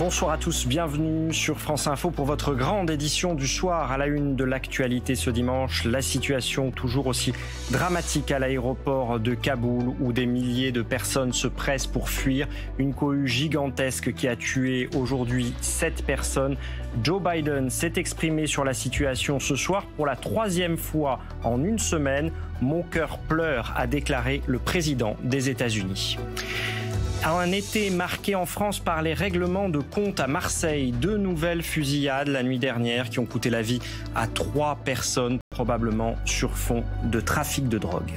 Bonsoir à tous, bienvenue sur France Info pour votre grande édition du soir. À la une de l'actualité ce dimanche, la situation toujours aussi dramatique à l'aéroport de Kaboul où des milliers de personnes se pressent pour fuir. Une cohue gigantesque qui a tué aujourd'hui 7 personnes. Joe Biden s'est exprimé sur la situation ce soir pour la 3e fois en une semaine. Mon cœur pleure, a déclaré le président des États-Unis. Un été marqué en France par les règlements de compte à Marseille. 2 nouvelles fusillades la nuit dernière qui ont coûté la vie à 3 personnes, probablement sur fond de trafic de drogue.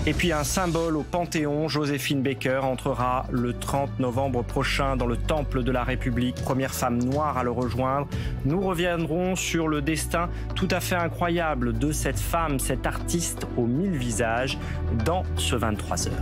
Et puis un symbole au Panthéon, Joséphine Baker entrera le 30 novembre prochain dans le Temple de la République, première femme noire à le rejoindre. Nous reviendrons sur le destin tout à fait incroyable de cette femme, cette artiste aux 1000 visages, dans ce 23h.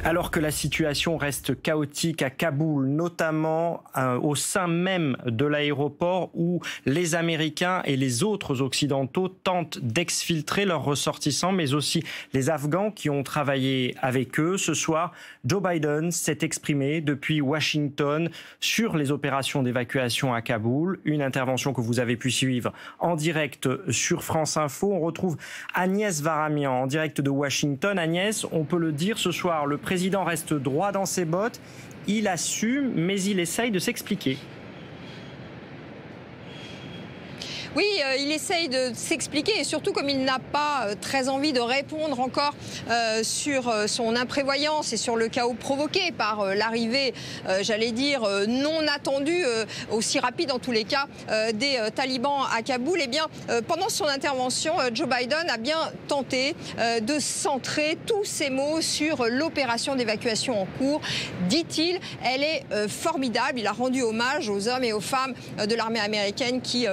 Alors que la situation reste chaotique à Kaboul, notamment au sein même de l'aéroport où les Américains et les autres Occidentaux tentent d'exfiltrer leurs ressortissants, mais aussi les Afghans qui ont travaillé avec eux. Ce soir, Joe Biden s'est exprimé depuis Washington sur les opérations d'évacuation à Kaboul. Une intervention que vous avez pu suivre en direct sur France Info. On retrouve Agnès Varamian en direct de Washington. Agnès, on peut le dire ce soir, le président reste droit dans ses bottes, il assume, mais il essaye de s'expliquer. Oui, il essaye de s'expliquer et surtout comme il n'a pas très envie de répondre encore sur son imprévoyance et sur le chaos provoqué par l'arrivée, j'allais dire, non attendue, aussi rapide en tous les cas, des talibans à Kaboul. Eh bien, pendant son intervention, Joe Biden a bien tenté de centrer tous ses mots sur l'opération d'évacuation en cours. Dit-il, elle est formidable. Il a rendu hommage aux hommes et aux femmes de l'armée américaine qui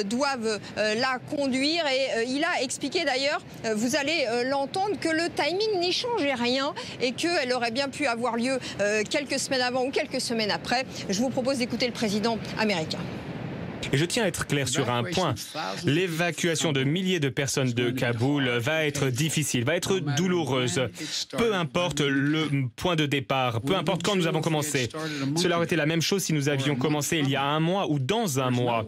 doivent la conduire et il a expliqué d'ailleurs, vous allez l'entendre, que le timing n'y changeait rien et qu'elle aurait bien pu avoir lieu quelques semaines avant ou quelques semaines après. Je vous propose d'écouter le président américain. Et je tiens à être clair sur un point. L'évacuation de milliers de personnes de Kaboul va être difficile, va être douloureuse. Peu importe le point de départ, peu importe quand nous avons commencé. Cela aurait été la même chose si nous avions commencé il y a un mois ou dans un mois.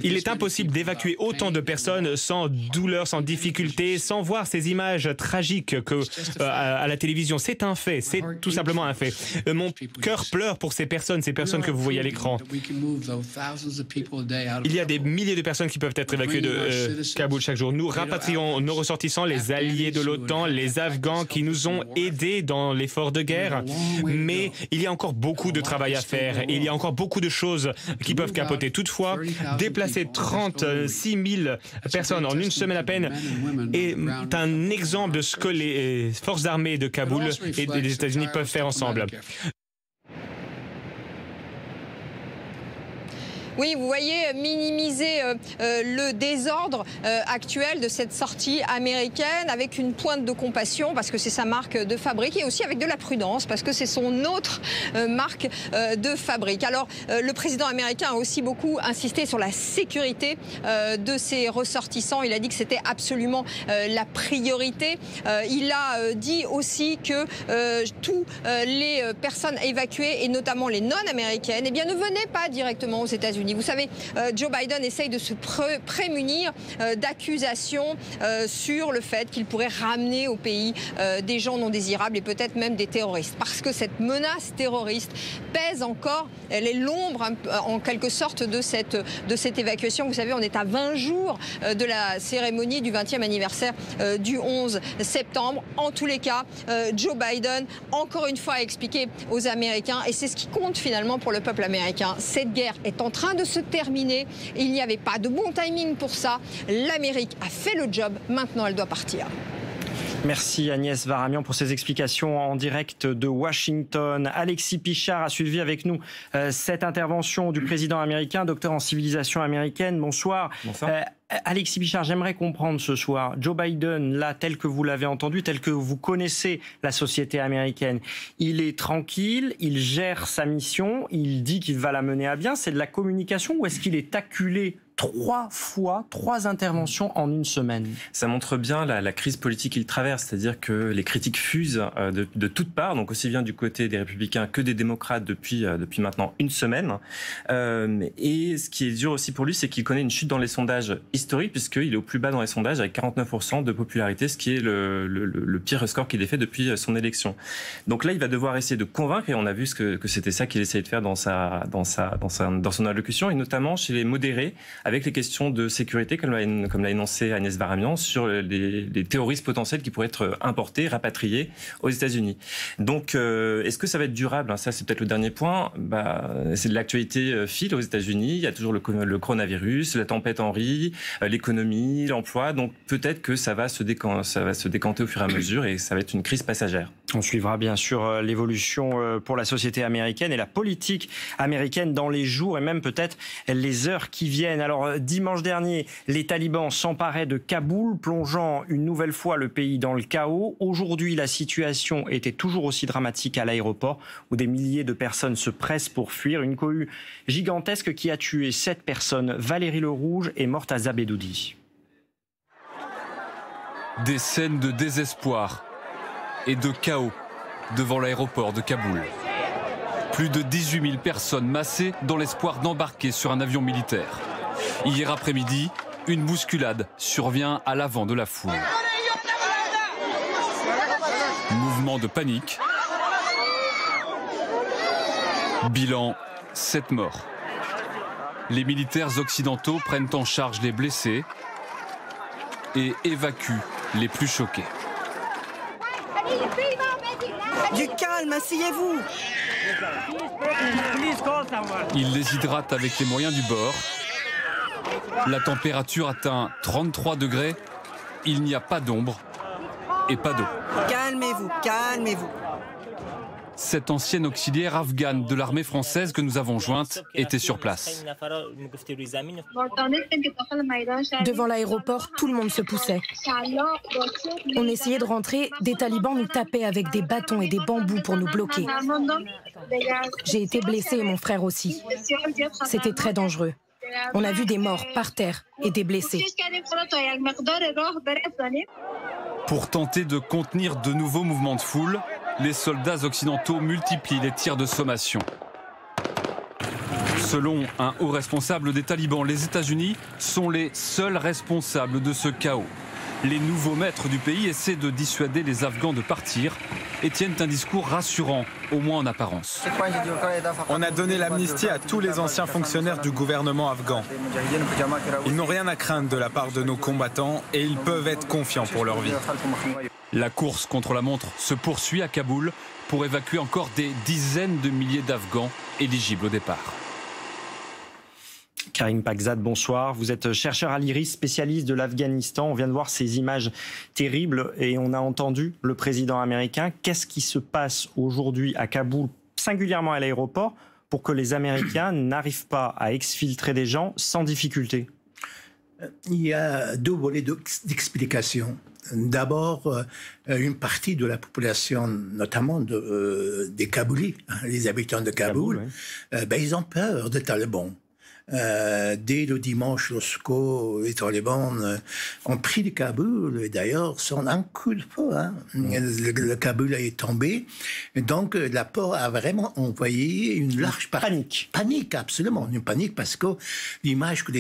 Il est impossible d'évacuer autant de personnes sans douleur, sans difficulté, sans voir ces images tragiques à la télévision. C'est un fait, c'est tout simplement un fait. Mon cœur pleure pour ces personnes que vous voyez à l'écran. Il y a des milliers de personnes qui peuvent être évacuées de Kaboul chaque jour. Nous rapatrions nos ressortissants, les alliés de l'OTAN, les Afghans qui nous ont aidés dans l'effort de guerre. Mais il y a encore beaucoup de travail à faire et il y a encore beaucoup de choses qui peuvent capoter. Toutefois, déplacer 36 000 personnes en une semaine à peine est un exemple de ce que les forces armées de Kaboul et des États-Unis peuvent faire ensemble. Oui, vous voyez, minimiser le désordre actuel de cette sortie américaine avec une pointe de compassion parce que c'est sa marque de fabrique et aussi avec de la prudence parce que c'est son autre marque de fabrique. Alors, le président américain a aussi beaucoup insisté sur la sécurité de ses ressortissants. Il a dit que c'était absolument la priorité. Il a dit aussi que tous les personnes évacuées et notamment les non-américaines, eh bien, ne venaient pas directement aux États-Unis. Vous savez, Joe Biden essaye de se prémunir d'accusations sur le fait qu'il pourrait ramener au pays des gens non désirables et peut-être même des terroristes. Parce que cette menace terroriste pèse encore, elle est l'ombre en quelque sorte de cette évacuation. Vous savez, on est à 20 jours de la cérémonie du 20e anniversaire du 11 septembre. En tous les cas, Joe Biden, encore une fois, a expliqué aux Américains, et c'est ce qui compte finalement pour le peuple américain, cette guerre est en train de se terminer. Il n'y avait pas de bon timing pour ça. L'Amérique a fait le job. Maintenant, elle doit partir. Merci Agnès Varamian pour ces explications en direct de Washington. Alexis Pichard a suivi avec nous cette intervention du président américain, docteur en civilisation américaine. Bonsoir. Bonsoir. Alexis Pichard, j'aimerais comprendre ce soir, Joe Biden, là, tel que vous l'avez entendu, tel que vous connaissez la société américaine, il est tranquille, il gère sa mission, il dit qu'il va la mener à bien. C'est de la communication ou est-ce qu'il est acculé trois interventions en une semaine. Ça montre bien la crise politique qu'il traverse, c'est-à-dire que les critiques fusent de toutes parts, donc aussi bien du côté des Républicains que des démocrates depuis maintenant une semaine. Et ce qui est dur aussi pour lui, c'est qu'il connaît une chute dans les sondages historiques, puisqu'il est au plus bas dans les sondages avec 49% de popularité, ce qui est le pire score qu'il ait fait depuis son élection. Donc là, il va devoir essayer de convaincre, et on a vu que c'était ça qu'il essayait de faire dans son allocution, et notamment chez les modérés, avec les questions de sécurité, comme l'a énoncé Agnès Varamian, sur les terroristes potentiels qui pourraient être importés, rapatriés aux États-Unis. Donc, est-ce que ça va être durable? Ça, c'est peut-être le dernier point. C'est de l'actualité file aux États-Unis. Il y a toujours le coronavirus, la tempête Henry, l'économie, l'emploi. Donc, peut-être que ça va se décanter au fur et à mesure, et ça va être une crise passagère. On suivra bien sûr l'évolution pour la société américaine et la politique américaine dans les jours et même peut-être les heures qui viennent. Alors, dimanche dernier, les talibans s'emparaient de Kaboul, plongeant une nouvelle fois le pays dans le chaos. Aujourd'hui, la situation était toujours aussi dramatique à l'aéroport, où des milliers de personnes se pressent pour fuir. Une cohue gigantesque qui a tué 7 personnes. Valérie Lerouge est morte à Zabédoudi. Des scènes de désespoir et de chaos devant l'aéroport de Kaboul. Plus de 18 000 personnes massées dans l'espoir d'embarquer sur un avion militaire. Hier après-midi, une bousculade survient à l'avant de la foule. Mouvement de panique. Bilan, 7 morts. Les militaires occidentaux prennent en charge les blessés et évacuent les plus choqués. Du calme, asseyez-vous. Ils les hydratent avec les moyens du bord. La température atteint 33 degrés. Il n'y a pas d'ombre et pas d'eau. Calmez-vous, calmez-vous. Cette ancienne auxiliaire afghane de l'armée française que nous avons jointe était sur place. Devant l'aéroport, tout le monde se poussait. On essayait de rentrer, des talibans nous tapaient avec des bâtons et des bambous pour nous bloquer. J'ai été blessée et mon frère aussi. C'était très dangereux. On a vu des morts par terre et des blessés. Pour tenter de contenir de nouveaux mouvements de foule, les soldats occidentaux multiplient les tirs de sommation. Selon un haut responsable des talibans, les États-Unis sont les seuls responsables de ce chaos. Les nouveaux maîtres du pays essaient de dissuader les Afghans de partir et tiennent un discours rassurant, au moins en apparence. On a donné l'amnistie à tous les anciens fonctionnaires du gouvernement afghan. Ils n'ont rien à craindre de la part de nos combattants et ils peuvent être confiants pour leur vie. La course contre la montre se poursuit à Kaboul pour évacuer encore des dizaines de milliers d'Afghans éligibles au départ. Karim Pakzad, bonsoir. Vous êtes chercheur à l'IRIS, spécialiste de l'Afghanistan. On vient de voir ces images terribles et on a entendu le président américain. Qu'est-ce qui se passe aujourd'hui à Kaboul, singulièrement à l'aéroport, pour que les Américains n'arrivent pas à exfiltrer des gens sans difficulté? Il y a 2 volets d'explication. D'abord, une partie de la population, notamment des Kaboulis, les habitants de Kaboul, ils ont peur des talibans. Dès le dimanche, lorsque les talibans ont pris le Kaboul, et d'ailleurs, sans un coup de feu, le Kaboul est tombé. Et donc, la peur a vraiment envoyé une large panique. Panique, absolument. Une panique parce que l'image que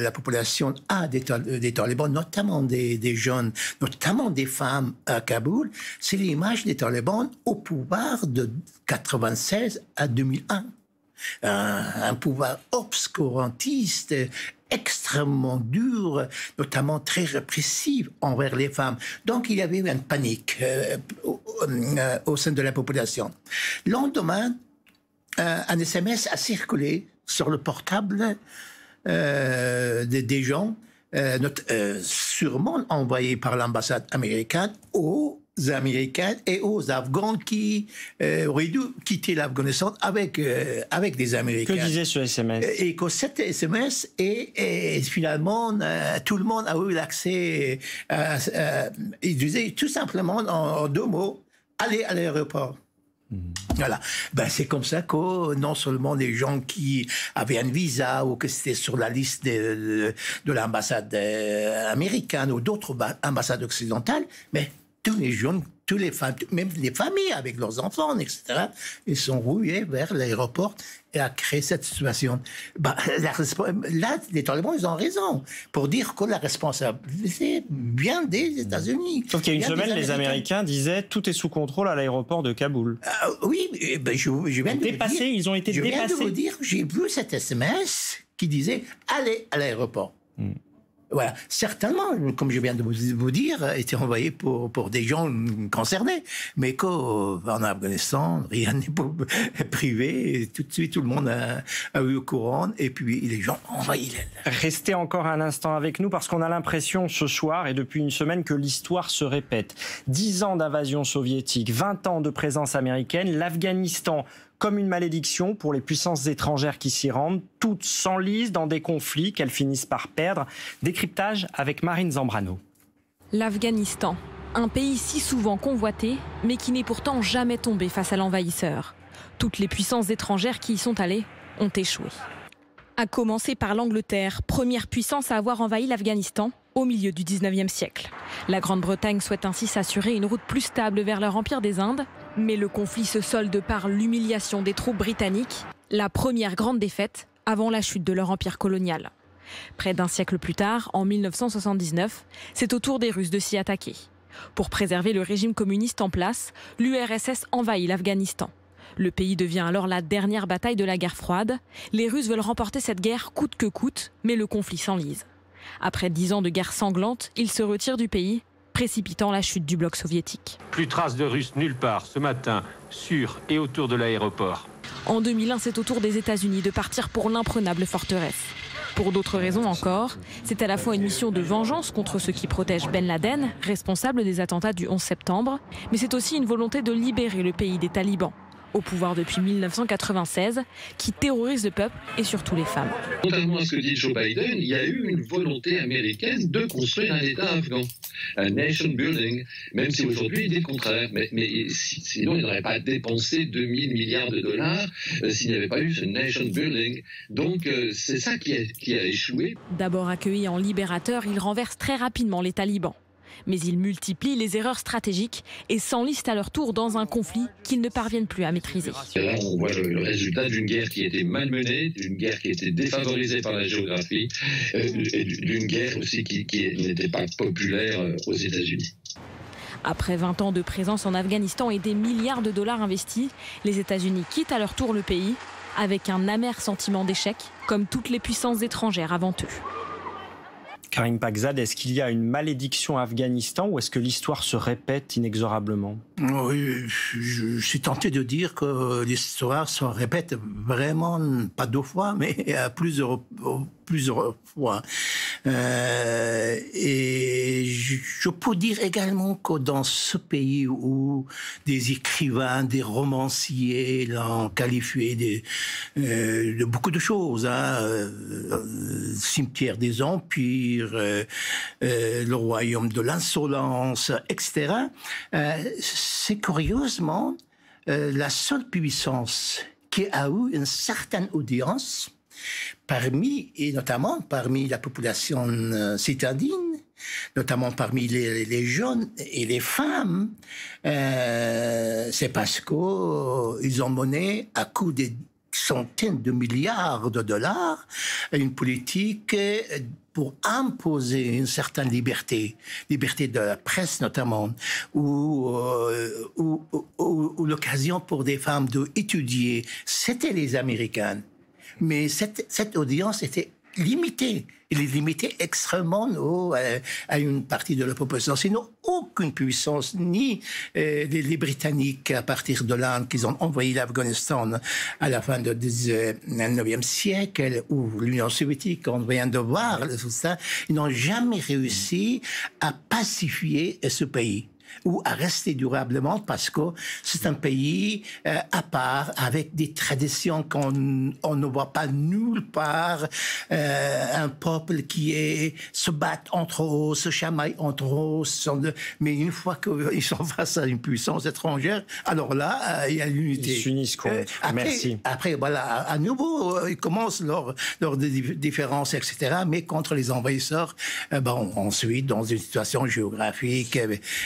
la population a des talibans, notamment des jeunes, notamment des femmes à Kaboul, c'est l'image des talibans au pouvoir de 1996 à 2001. Un pouvoir obscurantiste, extrêmement dur, notamment très répressif envers les femmes. Donc il y avait une panique au sein de la population. Le lendemain, un SMS a circulé sur le portable des gens, sûrement envoyé par l'ambassade américaine aux Américains et aux Afghans qui auraient dû quitter l'Afghanistan avec des Américains. Que disait ce SMS? Et que cet SMS, et finalement, tout le monde a eu l'accès. Il disait tout simplement en 2 mots, allez à l'aéroport. Voilà. Ben, c'est comme ça que non seulement les gens qui avaient un visa ou que c'était sur la liste de l'ambassade américaine ou d'autres ambassades occidentales, mais tous les jeunes, tous les femmes, même les familles avec leurs enfants, etc., ils sont rouillés vers l'aéroport et a créé cette situation. Ben, là, les talibans, ils ont raison pour dire que la responsabilité vient des États-Unis. Sauf qu'il y a une semaine, les Américains disaient tout est sous contrôle à l'aéroport de Kaboul. Oui, ben, je viens de dépassés, vous dire, ils ont été dépassés. Je viens de vous dire, j'ai vu cet SMS qui disait allez à l'aéroport. Voilà, certainement, comme je viens de vous dire, été envoyé pour des gens concernés, mais qu'en Afghanistan, rien n'est privé, tout de suite tout le monde a eu au courant, et puis les gens ont envahi l'aile. Restez encore un instant avec nous, parce qu'on a l'impression ce soir, et depuis une semaine, que l'histoire se répète. 10 ans d'invasion soviétique, 20 ans de présence américaine, l'Afghanistan comme une malédiction pour les puissances étrangères qui s'y rendent, toutes s'enlisent dans des conflits qu'elles finissent par perdre. Décryptage avec Marine Zambrano. L'Afghanistan, un pays si souvent convoité, mais qui n'est pourtant jamais tombé face à l'envahisseur. Toutes les puissances étrangères qui y sont allées ont échoué. À commencer par l'Angleterre, première puissance à avoir envahi l'Afghanistan au milieu du 19e siècle. La Grande-Bretagne souhaite ainsi s'assurer une route plus stable vers leur empire des Indes, mais le conflit se solde par l'humiliation des troupes britanniques, la première grande défaite avant la chute de leur empire colonial. Près d'un siècle plus tard, en 1979, c'est au tour des Russes de s'y attaquer. Pour préserver le régime communiste en place, l'URSS envahit l'Afghanistan. Le pays devient alors la dernière bataille de la guerre froide. Les Russes veulent remporter cette guerre coûte que coûte, mais le conflit s'enlise. Après 10 ans de guerre sanglante, ils se retirent du pays, précipitant la chute du bloc soviétique. Plus trace de Russes nulle part ce matin, sur et autour de l'aéroport. En 2001, c'est au tour des États-Unis de partir pour l'imprenable forteresse. Pour d'autres raisons encore, c'est à la fois une mission de vengeance contre ceux qui protègent Ben Laden, responsable des attentats du 11 septembre, mais c'est aussi une volonté de libérer le pays des talibans, au pouvoir depuis 1996, qui terrorise le peuple et surtout les femmes. Contrairement à ce que dit Joe Biden, il y a eu une volonté américaine de construire un État afghan, un nation building, même si aujourd'hui il dit le contraire. Mais sinon, il n'aurait pas dépensé 2000 milliards de dollars s'il n'y avait pas eu ce nation building. Donc c'est ça qui a échoué. D'abord accueilli en libérateur, il renverse très rapidement les talibans. Mais ils multiplient les erreurs stratégiques et s'enlisent à leur tour dans un conflit qu'ils ne parviennent plus à maîtriser. Et là, on voit le résultat d'une guerre qui était malmenée, d'une guerre qui était défavorisée par la géographie, et d'une guerre aussi qui n'était pas populaire aux États-Unis. Après 20 ans de présence en Afghanistan et des milliards de dollars investis, les États-Unis quittent à leur tour le pays avec un amer sentiment d'échec, comme toutes les puissances étrangères avant eux. Karim Pakzad, est-ce qu'il y a une malédiction Afghanistan ou est-ce que l'histoire se répète inexorablement? Oui, je suis tenté de dire que l'histoire se répète vraiment, pas 2 fois, mais à plusieurs fois. Et je peux dire également que dans ce pays où des écrivains, des romanciers l'ont qualifié de beaucoup de choses, cimetière des empires, le royaume de l'insolence, etc., c'est curieusement la seule puissance qui a eu une certaine audience et notamment parmi la population citadine, notamment parmi les jeunes et les femmes, c'est parce qu'ils ont mené à coup de centaines de milliards de dollars une politique pour imposer une certaine liberté de la presse notamment, ou l'occasion pour des femmes d'étudier. C'était les Américaines. Mais cette audience était limitée. Elle est limitée extrêmement à une partie de la population. Sinon, aucune puissance, ni les Britanniques à partir de l'Inde, qu'ils ont envoyé l'Afghanistan à la fin du 19e siècle, ou l'Union soviétique, on vient de voir tout ça, ils n'ont jamais réussi à pacifier ce pays. ou à rester durablement parce que c'est un pays à part, avec des traditions qu'on ne voit pas nulle part, un peuple qui se bat entre eux, se chamaille entre eux, mais une fois qu'ils sont face à une puissance étrangère, alors là, il y a l'unité. Ils s'unissent contre. Merci. Après, voilà, à nouveau, ils commencent leurs différences, etc., mais contre les envahisseurs, ensuite, dans une situation géographique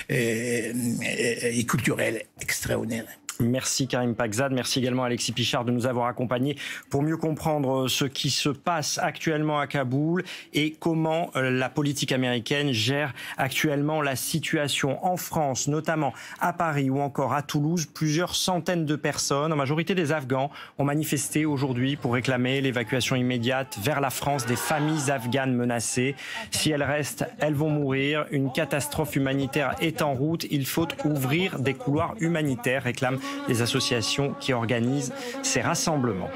et culturelle extraordinaire. Merci Karim Pakzad, merci également Alexis Pichard de nous avoir accompagnés pour mieux comprendre ce qui se passe actuellement à Kaboul et comment la politique américaine gère actuellement la situation en France, notamment à Paris ou encore à Toulouse. Plusieurs centaines de personnes, en majorité des Afghans, ont manifesté aujourd'hui pour réclamer l'évacuation immédiate vers la France des familles afghanes menacées. Si elles restent, elles vont mourir. Une catastrophe humanitaire est en route. Il faut ouvrir des couloirs humanitaires, réclament les associations qui organisent ces rassemblements.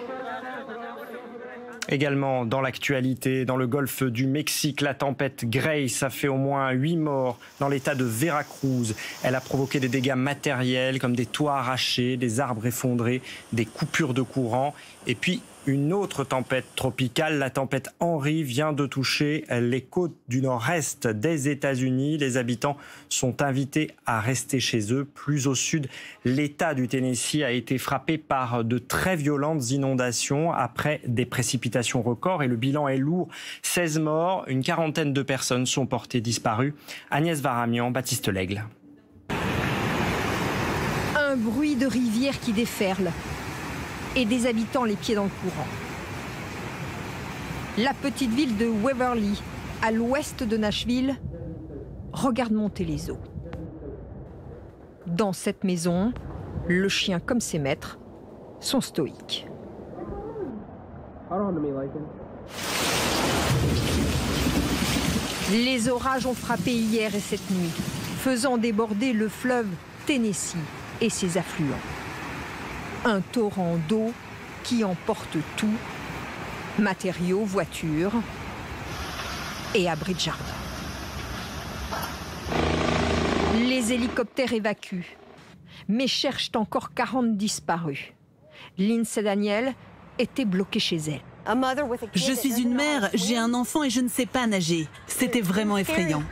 Également dans l'actualité, dans le golfe du Mexique, la tempête Grace a fait au moins 8 morts dans l'état de Veracruz. Elle a provoqué des dégâts matériels comme des toits arrachés, des arbres effondrés, des coupures de courant. Et puis une autre tempête tropicale, la tempête Henri, vient de toucher les côtes du nord-est des États-Unis. Les habitants sont invités à rester chez eux. Plus au sud, l'État du Tennessee a été frappé par de très violentes inondations après des précipitations records et le bilan est lourd. 16 morts, une quarantaine de personnes sont portées disparues. Agnès Varamian, Baptiste Lègle. Un bruit de rivière qui déferle et des habitants les pieds dans le courant. La petite ville de Waverly, à l'ouest de Nashville, regarde monter les eaux. Dans cette maison, le chien comme ses maîtres sont stoïques. Les orages ont frappé hier et cette nuit, faisant déborder le fleuve Tennessee et ses affluents. Un torrent d'eau qui emporte tout, matériaux, voitures et abris de jardin. Les hélicoptères évacuent, mais cherchent encore 40 disparus. Lindsay Daniel était bloquée chez elle. Je suis une mère, j'ai un enfant et je ne sais pas nager. C'était vraiment effrayant.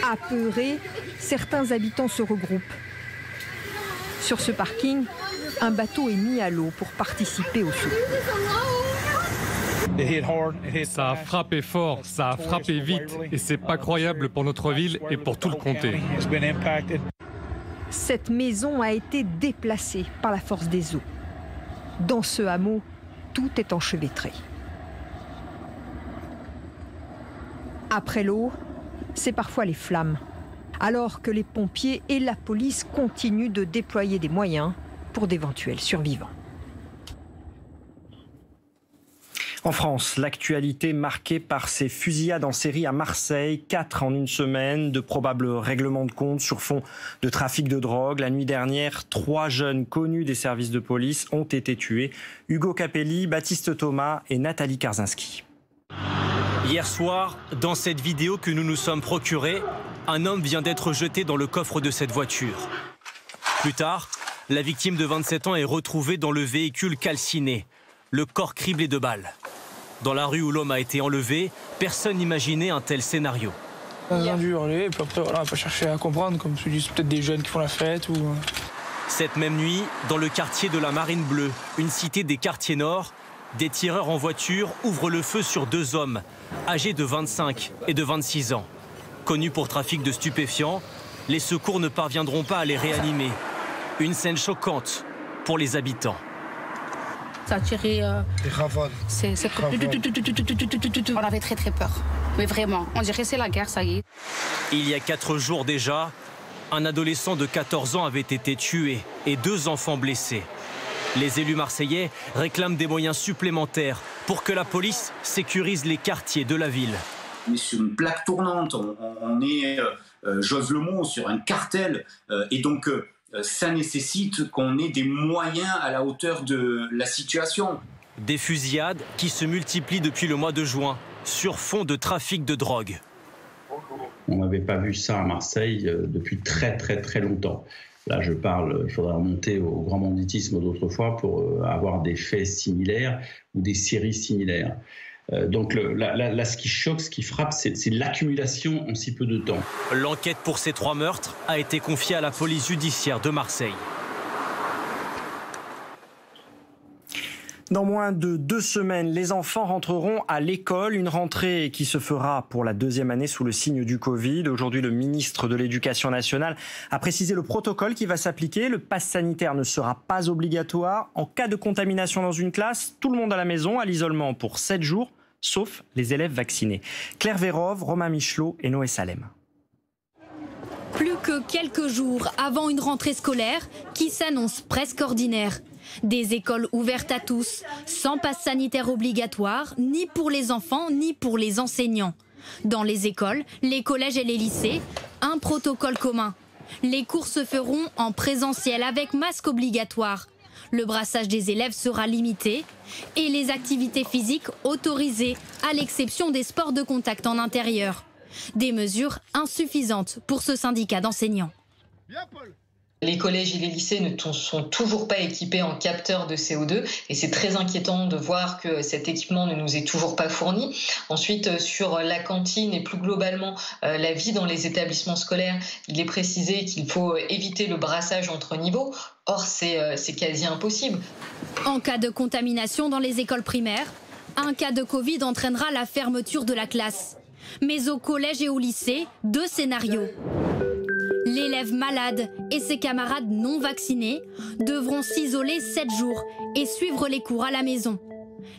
Apeurés, certains habitants se regroupent. Sur ce parking, un bateau est mis à l'eau pour participer au secours. Ça a frappé fort, ça a frappé vite et c'est pas croyable pour notre ville et pour tout le comté. Cette maison a été déplacée par la force des eaux. Dans ce hameau, tout est enchevêtré. Après l'eau, c'est parfois les flammes. Alors que les pompiers et la police continuent de déployer des moyens pour d'éventuels survivants. En France, l'actualité marquée par ces fusillades en série à Marseille, 4 en une semaine, de probables règlements de compte sur fond de trafic de drogue. La nuit dernière, 3 jeunes connus des services de police ont été tués. Hugo Capelli, Baptiste Thomas et Nathalie Karzinski. Hier soir, dans cette vidéo que nous nous sommes procurée, un homme vient d'être jeté dans le coffre de cette voiture. Plus tard, la victime de 27 ans est retrouvée dans le véhicule calciné, le corps criblé de balles. Dans la rue où l'homme a été enlevé, personne n'imaginait un tel scénario. On a dû hurler, et puis après, voilà, on peut chercher à comprendre, comme tu dis, c'est peut-être des jeunes qui font la fête ou... Cette même nuit, dans le quartier de la Marine Bleue, une cité des quartiers nord, des tireurs en voiture ouvrent le feu sur 2 hommes, âgés de 25 et de 26 ans. Connus pour trafic de stupéfiants, les secours ne parviendront pas à les réanimer. Une scène choquante pour les habitants. Ça a tiré... Des rafales. On avait très très peur. Mais vraiment, on dirait que c'est la guerre, ça y est. Il y a 4 jours déjà, un adolescent de 14 ans avait été tué et 2 enfants blessés. Les élus marseillais réclament des moyens supplémentaires pour que la police sécurise les quartiers de la ville. On est sur une plaque tournante, on est, j'ose le mot, sur un cartel. Et donc, ça nécessite qu'on ait des moyens à la hauteur de la situation. Des fusillades qui se multiplient depuis le mois de juin sur fond de trafic de drogue. On n'avait pas vu ça à Marseille depuis très longtemps. Là, je parle, il faudra remonter au grand banditisme d'autrefois pour avoir des faits similaires ou des séries similaires. Donc là, ce qui choque, ce qui frappe, c'est l'accumulation en si peu de temps. L'enquête pour ces 3 meurtres a été confiée à la police judiciaire de Marseille. Dans moins de 2 semaines, les enfants rentreront à l'école. Une rentrée qui se fera pour la 2e année sous le signe du Covid. Aujourd'hui, le ministre de l'Éducation nationale a précisé le protocole qui va s'appliquer. Le pass sanitaire ne sera pas obligatoire. En cas de contamination dans une classe, tout le monde à la maison, à l'isolement pour 7 jours, sauf les élèves vaccinés. Claire Vérove, Romain Michelot et Noé Salem. Plus que quelques jours avant une rentrée scolaire qui s'annonce presque ordinaire. Des écoles ouvertes à tous, sans passe sanitaire obligatoire, ni pour les enfants, ni pour les enseignants. Dans les écoles, les collèges et les lycées, un protocole commun. Les cours se feront en présentiel avec masque obligatoire. Le brassage des élèves sera limité et les activités physiques autorisées, à l'exception des sports de contact en intérieur. Des mesures insuffisantes pour ce syndicat d'enseignants. Les collèges et les lycées ne sont toujours pas équipés en capteurs de CO2 et c'est très inquiétant de voir que cet équipement ne nous est toujours pas fourni. Ensuite, sur la cantine et plus globalement la vie dans les établissements scolaires, il est précisé qu'il faut éviter le brassage entre niveaux. Or, c'est quasi impossible. En cas de contamination dans les écoles primaires, un cas de Covid entraînera la fermeture de la classe. Mais au collège et au lycée, 2 scénarios. L'élève malade et ses camarades non vaccinés devront s'isoler 7 jours et suivre les cours à la maison.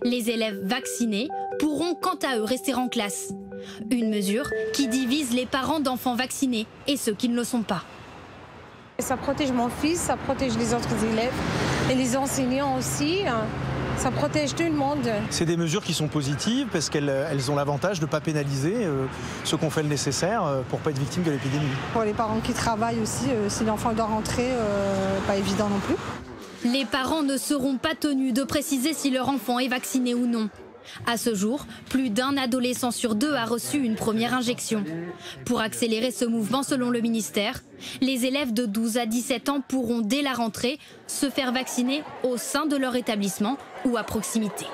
Les élèves vaccinés pourront quant à eux rester en classe. Une mesure qui divise les parents d'enfants vaccinés et ceux qui ne le sont pas. Ça protège mon fils, ça protège les autres élèves et les enseignants aussi. Ça protège tout le monde. C'est des mesures qui sont positives parce qu'elles ont l'avantage de ne pas pénaliser ceux qui ont fait le nécessaire pour ne pas être victimes de l'épidémie. Pour les parents qui travaillent aussi, si l'enfant doit rentrer, pas évident non plus. Les parents ne seront pas tenus de préciser si leur enfant est vacciné ou non. À ce jour, plus d'1 adolescent sur 2 a reçu une première injection. Pour accélérer ce mouvement, selon le ministère, les élèves de 12 à 17 ans pourront dès la rentrée se faire vacciner au sein de leur établissement ou à proximité.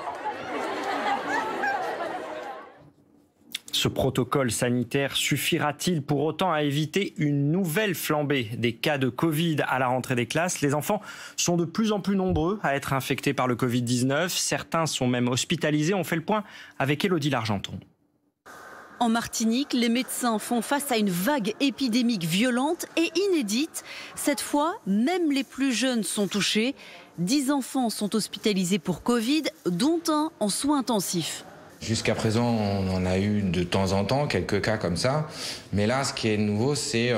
Ce protocole sanitaire suffira-t-il pour autant à éviter une nouvelle flambée des cas de Covid à la rentrée des classes? Les enfants sont de plus en plus nombreux à être infectés par le Covid-19. Certains sont même hospitalisés. On fait le point avec Élodie Largenton. En Martinique, les médecins font face à une vague épidémique violente et inédite. Cette fois, même les plus jeunes sont touchés. 10 enfants sont hospitalisés pour Covid, dont un en soins intensifs. Jusqu'à présent, on en a eu de temps en temps quelques cas comme ça. Mais là, ce qui est nouveau, c'est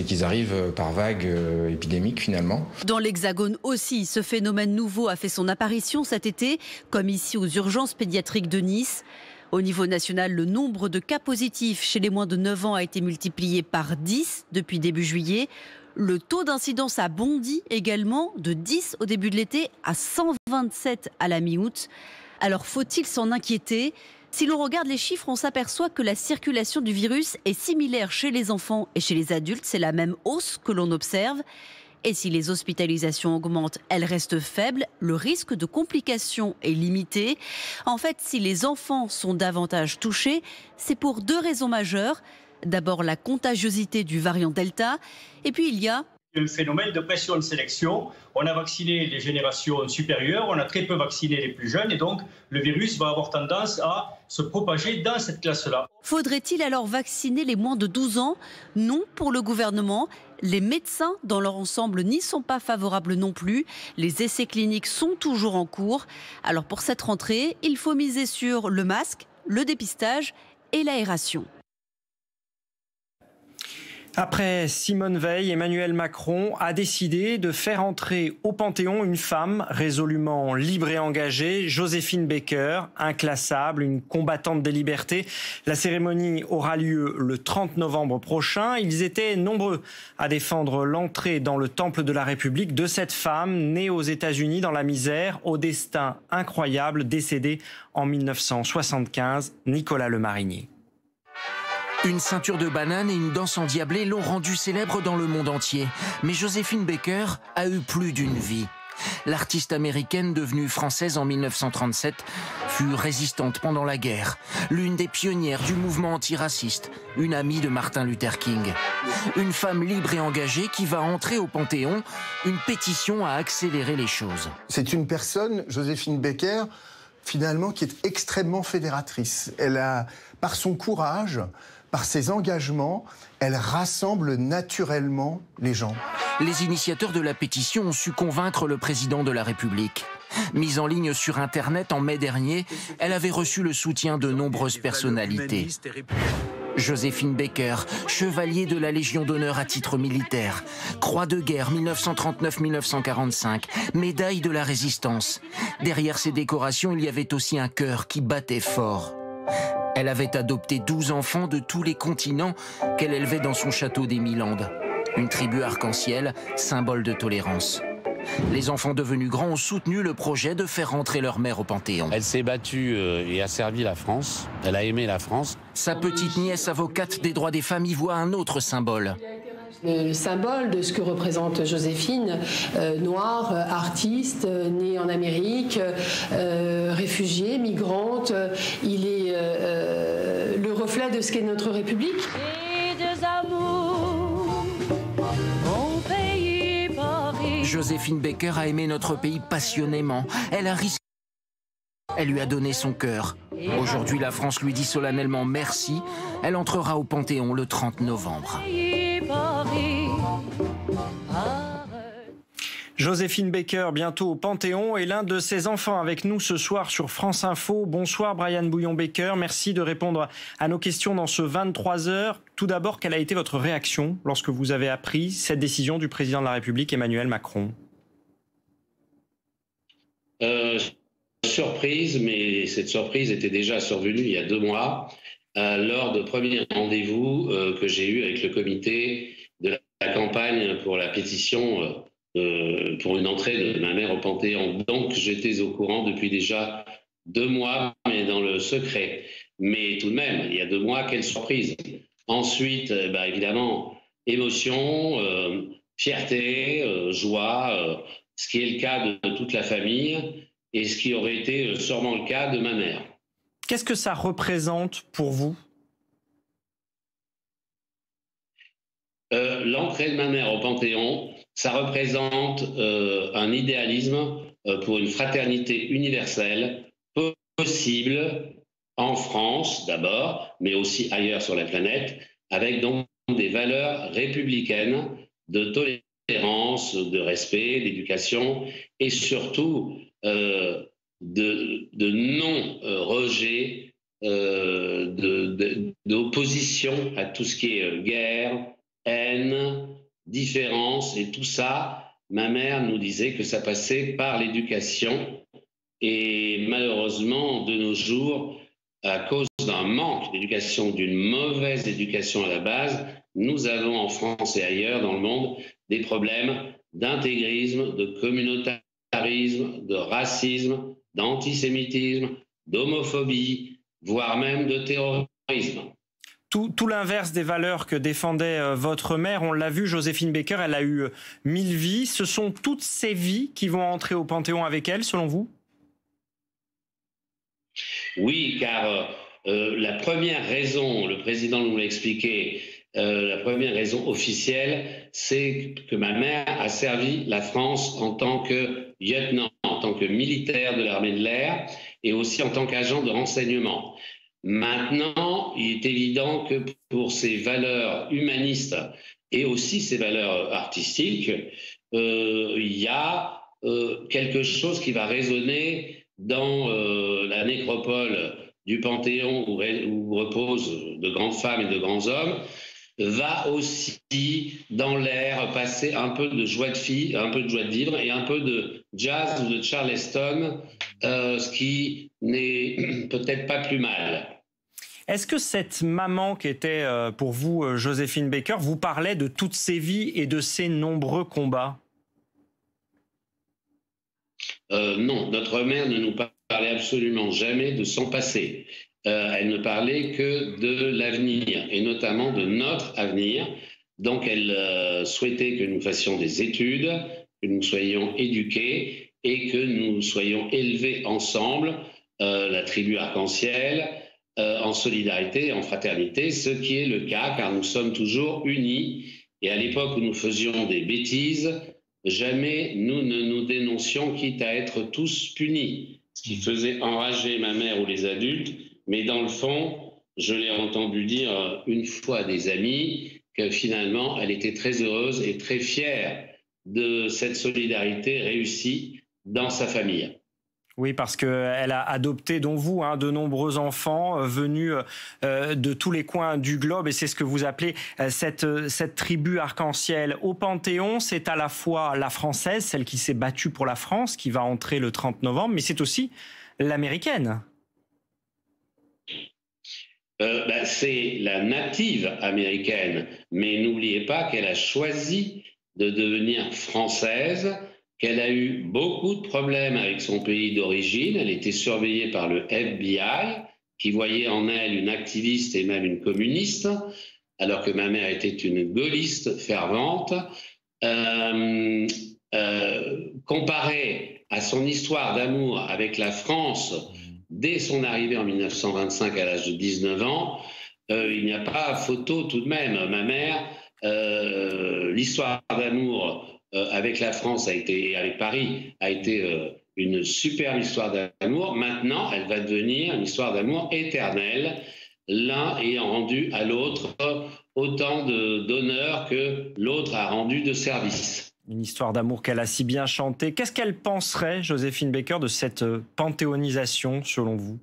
qu'ils arrivent par vague épidémique finalement. Dans l'Hexagone aussi, ce phénomène nouveau a fait son apparition cet été, comme ici aux urgences pédiatriques de Nice. Au niveau national, le nombre de cas positifs chez les moins de 9 ans a été multiplié par 10 depuis début juillet. Le taux d'incidence a bondi également de 10 au début de l'été à 127 à la mi-août. Alors faut-il s'en inquiéter? Si l'on regarde les chiffres, on s'aperçoit que la circulation du virus est similaire chez les enfants et chez les adultes. C'est la même hausse que l'on observe. Et si les hospitalisations augmentent, elles restent faibles. Le risque de complications est limité. En fait, si les enfants sont davantage touchés, c'est pour 2 raisons majeures. D'abord, la contagiosité du variant Delta. Et puis, il y a un phénomène de pression de sélection. On a vacciné les générations supérieures, on a très peu vacciné les plus jeunes et donc le virus va avoir tendance à se propager dans cette classe-là. Faudrait-il alors vacciner les moins de 12 ans? Non pour le gouvernement. Les médecins dans leur ensemble n'y sont pas favorables non plus. Les essais cliniques sont toujours en cours. Alors pour cette rentrée, il faut miser sur le masque, le dépistage et l'aération. Après Simone Veil, Emmanuel Macron a décidé de faire entrer au Panthéon une femme résolument libre et engagée, Joséphine Baker, inclassable, une combattante des libertés. La cérémonie aura lieu le 30 novembre prochain. Ils étaient nombreux à défendre l'entrée dans le temple de la République de cette femme née aux États-Unis dans la misère, au destin incroyable, décédée en 1975, Nicolas Le Marinier. Une ceinture de banane et une danse endiablée l'ont rendue célèbre dans le monde entier. Mais Joséphine Baker a eu plus d'une vie. L'artiste américaine devenue française en 1937 fut résistante pendant la guerre, l'une des pionnières du mouvement antiraciste, une amie de Martin Luther King. Une femme libre et engagée qui va entrer au Panthéon, une pétition à accélérer les choses. C'est une personne, Joséphine Baker, finalement, qui est extrêmement fédératrice. Elle a, par son courage, par ses engagements, elle rassemble naturellement les gens. Les initiateurs de la pétition ont su convaincre le président de la République. Mise en ligne sur Internet en mai dernier, elle avait reçu le soutien de nombreuses personnalités. Joséphine Baker, chevalier de la Légion d'honneur à titre militaire, croix de guerre 1939-1945, médaille de la Résistance. Derrière ces décorations, il y avait aussi un cœur qui battait fort. Elle avait adopté 12 enfants de tous les continents qu'elle élevait dans son château des Milandes. Une tribu arc-en-ciel, symbole de tolérance. Les enfants devenus grands ont soutenu le projet de faire rentrer leur mère au Panthéon. Elle s'est battue et a servi la France. Elle a aimé la France. Sa petite nièce, avocate des droits des femmes, y voit un autre symbole. Le symbole de ce que représente Joséphine, noire, artiste, née en Amérique, réfugiée, migrante. Il est le reflet de ce qu'est notre République. Et deux amours, mon pays Paris. Joséphine Baker a aimé notre pays passionnément. Elle a risqué. Elle lui a donné son cœur. Aujourd'hui, la France lui dit solennellement merci. Elle entrera au Panthéon le 30 novembre. Joséphine Baker, bientôt au Panthéon, et l'un de ses enfants avec nous ce soir sur France Info. Bonsoir Brian Bouillon-Baker, merci de répondre à nos questions dans ce 23h. Tout d'abord, quelle a été votre réaction lorsque vous avez appris cette décision du président de la République, Emmanuel Macron ? Surprise, mais cette surprise était déjà survenue il y a 2 mois, lors de premiers rendez-vous que j'ai eu avec le comité de la campagne pour la pétition pour une entrée de ma mère au Panthéon. Donc j'étais au courant depuis déjà 2 mois, mais dans le secret. Mais tout de même, il y a 2 mois, quelle surprise. Ensuite, évidemment, émotion, fierté, joie, ce qui est le cas de toute la famille et ce qui aurait été sûrement le cas de ma mère. Qu'est-ce que ça représente pour vous ? L'entrée de ma mère au Panthéon, ça représente un idéalisme pour une fraternité universelle possible en France d'abord, mais aussi ailleurs sur la planète, avec donc des valeurs républicaines de tolérance, de respect, d'éducation et surtout de non-rejet, d'opposition à tout ce qui est guerre, haine, différence et tout ça. Ma mère nous disait que ça passait par l'éducation et malheureusement de nos jours, à cause d'un manque d'éducation, d'une mauvaise éducation à la base, nous avons en France et ailleurs dans le monde des problèmes d'intégrisme, de communautarisme, de racisme, d'antisémitisme, d'homophobie, voire même de terrorisme. Tout l'inverse des valeurs que défendait votre mère. On l'a vu, Joséphine Baker, elle a eu 1000 vies. Ce sont toutes ces vies qui vont entrer au Panthéon avec elle, selon vous ? Oui, car la première raison, le président nous l'a expliqué, la première raison officielle, c'est que ma mère a servi la France en tant que lieutenant, en tant que militaire de l'armée de l'air et aussi en tant qu'agent de renseignement. Maintenant, il est évident que pour ces valeurs humanistes et aussi ces valeurs artistiques, il y a quelque chose qui va résonner dans la nécropole du Panthéon où reposent de grandes femmes et de grands hommes, va aussi dans l'air passer un peu de joie de un peu de joie de vivre et un peu de jazz ou de Charleston, ce qui n'est peut-être pas plus mal. Est-ce que cette maman qui était pour vous, Joséphine Baker, vous parlait de toutes ces vies et de ces nombreux combats ? Non, notre mère ne nous parlait absolument jamais de son passé. Elle ne parlait que de l'avenir, et notamment de notre avenir. Donc elle souhaitait que nous fassions des études, que nous soyons éduqués et que nous soyons élevés ensemble, la tribu arc-en-ciel, en solidarité, en fraternité, ce qui est le cas car nous sommes toujours unis. Et à l'époque où nous faisions des bêtises, jamais nous ne nous dénoncions, quitte à être tous punis, ce qui faisait enrager ma mère ou les adultes. Mais dans le fond, je l'ai entendu dire une fois à des amis que finalement, elle était très heureuse et très fière de cette solidarité réussie dans sa famille. Oui, parce qu'elle a adopté, dont vous, de nombreux enfants venus de tous les coins du globe. Et c'est ce que vous appelez cette tribu arc-en-ciel. Au Panthéon, c'est à la fois la française, celle qui s'est battue pour la France, qui va entrer le 30 novembre, mais c'est aussi l'américaine. C'est la native américaine, mais n'oubliez pas qu'elle a choisi de devenir française, qu'elle a eu beaucoup de problèmes avec son pays d'origine. Elle était surveillée par le FBI, qui voyait en elle une activiste et même une communiste, alors que ma mère était une gaulliste fervente. Comparée à son histoire d'amour avec la France, dès son arrivée en 1925 à l'âge de 19 ans, il n'y a pas photo tout de même. Ma mère, l'histoire d'amour avec la France avec Paris a été une superbe histoire d'amour. Maintenant, elle va devenir une histoire d'amour éternelle, l'un ayant rendu à l'autre autant d'honneur que l'autre a rendu de service. Une histoire d'amour qu'elle a si bien chantée. Qu'est-ce qu'elle penserait, Joséphine Baker, de cette panthéonisation, selon vous?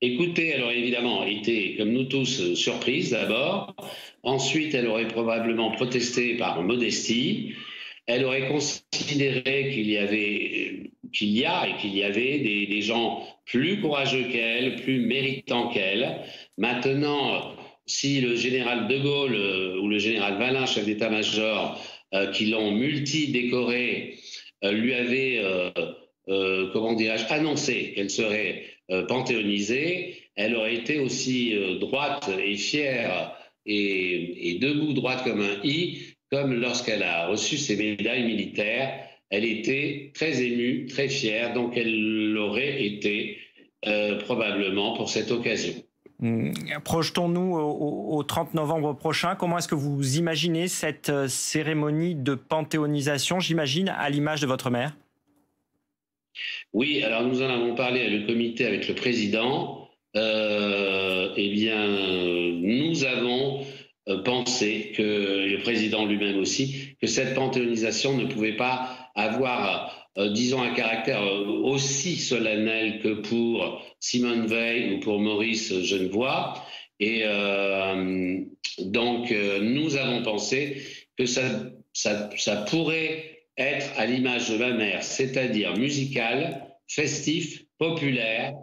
Écoutez, elle aurait évidemment été, comme nous tous, surprise d'abord. Ensuite, elle aurait probablement protesté par modestie. Elle aurait considéré qu'il y avait des gens plus courageux qu'elle, plus méritants qu'elle. Maintenant, si le général de Gaulle ou le général Valin, chef d'état-major, qui l'ont multi-décoré, lui avait, annoncé qu'elle serait panthéonisée, elle aurait été aussi droite et fière et debout, droite comme un i, comme lorsqu'elle a reçu ses médailles militaires. Elle était très émue, très fière, donc elle l'aurait été probablement pour cette occasion. Projetons-nous au 30 novembre prochain. Comment est-ce que vous imaginez cette cérémonie de panthéonisation, j'imagine, à l'image de votre mère? Oui, alors nous en avons parlé avec le comité, avec le président. Nous avons pensé, que le président lui-même aussi, que cette panthéonisation ne pouvait pas avoir disons, un caractère aussi solennel que pour Simone Veil ou pour Maurice Genevoix. Et donc, nous avons pensé que ça pourrait être à l'image de ma mère, c'est-à-dire musical, festif, populaire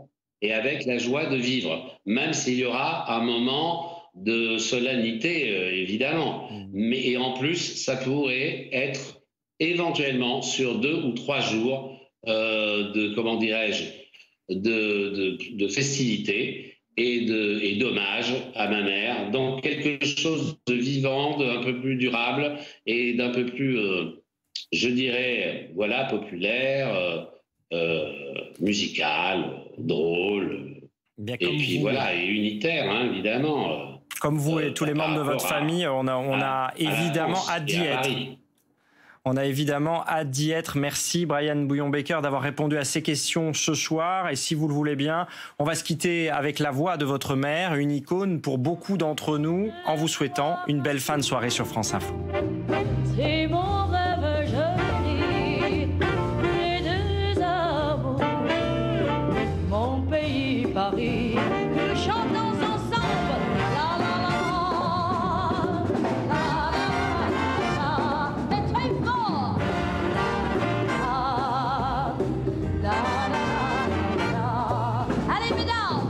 et avec la joie de vivre, même s'il y aura un moment de solennité, évidemment. Mais, et en plus, ça pourrait être éventuellement sur 2 ou 3 jours de, comment dirais-je, de festivités et d'hommage à ma mère. Donc quelque chose de vivant, d'un peu plus durable et d'un peu plus, je dirais, voilà, populaire, musical, drôle, et puis voilà, et unitaire, hein, évidemment. Comme vous et tous les membres de votre famille, on a évidemment hâte d'y être. On a évidemment hâte d'y être. Merci Brian Bouillon-Baker d'avoir répondu à ces questions ce soir. Et si vous le voulez bien, on va se quitter avec la voix de votre mère, une icône pour beaucoup d'entre nous, en vous souhaitant une belle fin de soirée sur France Info. C'est mon rêve joli, les deux amours, mon pays Paris. Chantons ensemble, la la la, la la la, mais très fort, la la la la. Allez mesdames.